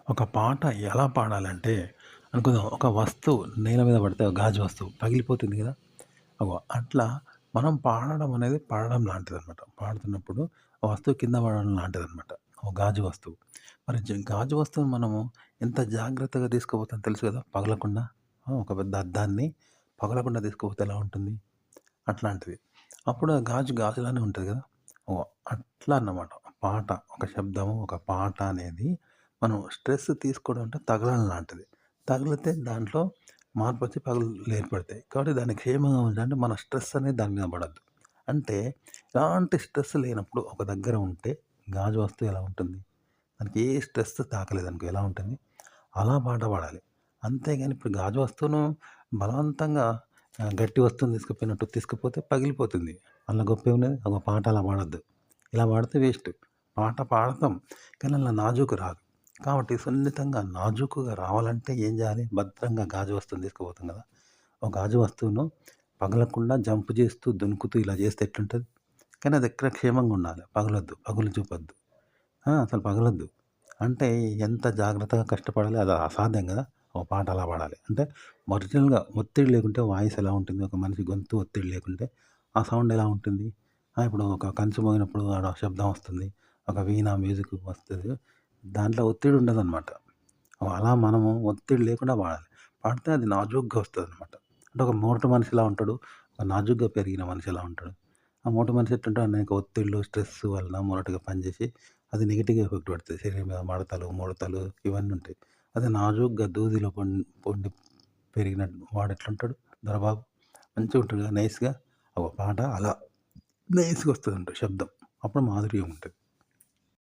ఒక పాట ఎలా పాడాలంటే అనుకుందాం. ఒక వస్తువు నేల మీద పడితే ఒక గాజు వస్తువు పగిలిపోతుంది గదా! అట్లా మనం పాడడం అనేది పడడం లాంటిదనమాట. పాడుతున్నప్పుడు ఆ వస్తువు కింద పడడం లాంటిదనమాట. ఒక గాజు వస్తువు. మరి గాజు వస్తువుని మనము ఎంత జాగ్రత్తగా తీసుకుపోతాం తెలుసు గదా! పగలకుండా. ఒక పెద్ద అద్దాన్ని పగలకుండా తీసుకుపోతే ఎలా ఉంటుంది? అట్లాంటిది. అప్పుడు ఆ గాజు గాజులానే ఉంటది గదా! ఓహ్! అట్లా అన్నమాట. పాట, ఒక శబ్దము, ఒక పాట అనేది మనం స్ట్రెస్ తీసుకోవడం అంటే తగలడం లాంటిది. తగిలితే దాంట్లో మార్పొచ్చి పగులు ఏర్పడతాయి. కాబట్టి దాన్ని క్షేమంగా ఉంచాలంటే మన స్ట్రెస్ అనేది దాని మీద పడొద్దు. అంటే ఎలాంటి స్ట్రెస్ లేనప్పుడు ఒక దగ్గర ఉంటే గాజు వస్తువు ఎలా ఉంటుంది? దానికి ఏ స్ట్రెస్ తాకలేదనుకో ఎలా ఉంటుంది? అలా పాట పాడాలి. అంతేగాని ఇప్పుడు గాజు వస్తువును బలవంతంగా గట్టి వస్తువుని తీసుకుపోయినట్టు తీసుకుపోతే పగిలిపోతుంది. అందులో గొప్పేమున్నది? ఒక పాట అలా పాడొద్దు. ఇలా పాడితే వేస్ట్. పాట పాడతాం. కానీ అలా నాజూకు రాదు. కాబట్టి సున్నితంగా, నాజూకుగా రావాలంటే ఏం చేయాలి? భద్రంగా గాజు వస్తువుని తీసుకుపోతాం కదా! ఒక గాజు వస్తువును పగలకుండా జంప్ చేస్తూ, దునుకుతూ ఇలా చేస్తే ఎట్లుంటది? కానీ అది ఎక్కడ క్షేమంగా ఉండాలి. పగలొద్దు. పగులు చూపొద్దు. అసలు పగలొద్దు. అంటే ఎంత జాగ్రత్తగా కష్టపడాలి అది అసాధ్యం గదా! ఒక పాట అలా పాడాలి. అంటే ఒరిజినల్‌గా ఒత్తిడి లేకుంటే వాయిస్ ఎలా ఉంటుంది? ఒక మనిషి గొంతు ఒత్తిడి లేకుంటే ఆ సౌండ్ ఎలా ఉంటుంది? ఇప్పుడు ఒక కంచు మోగినప్పుడు ఆడ శబ్దం వస్తుంది. ఒక వీణా మ్యూజిక్ వస్తది. దాంట్లో ఒత్తిడి ఉండదనమాట. అలా మనము ఒత్తిడి లేకుండా పాడాలి. పాడితే అది నాజూగ్గా వస్తదనమాట. అంటే ఒక మోటు మనిషిలా ఉంటాడు. ఒక నాజూగ్గా పెరిగిన మనిషి ఎలా ఉంటాడు? ఆ మోటు మనిషి ఎట్లుంటాడు? అనేక ఒత్తిళ్ళు, స్ట్రెస్ వలన మొరటుగా పనిచేసి అది నెగెటివ్‌గా ఎఫెక్ట్ పడతది. శరీరం మీద మడతలు, ముడతలు ఇవన్నీ ఉంటాయి. అదే నాజూగ్గా దూదిలో పొండి పెరిగిన వాడెట్లుంటాడు? దొరబాబు మంచిగా ఉంటాడు కదా! నైస్‌గా. పాట అలా నైస్‌గా వస్తదంట శబ్దం. అప్పుడు మాధుర్యం ఉంటది.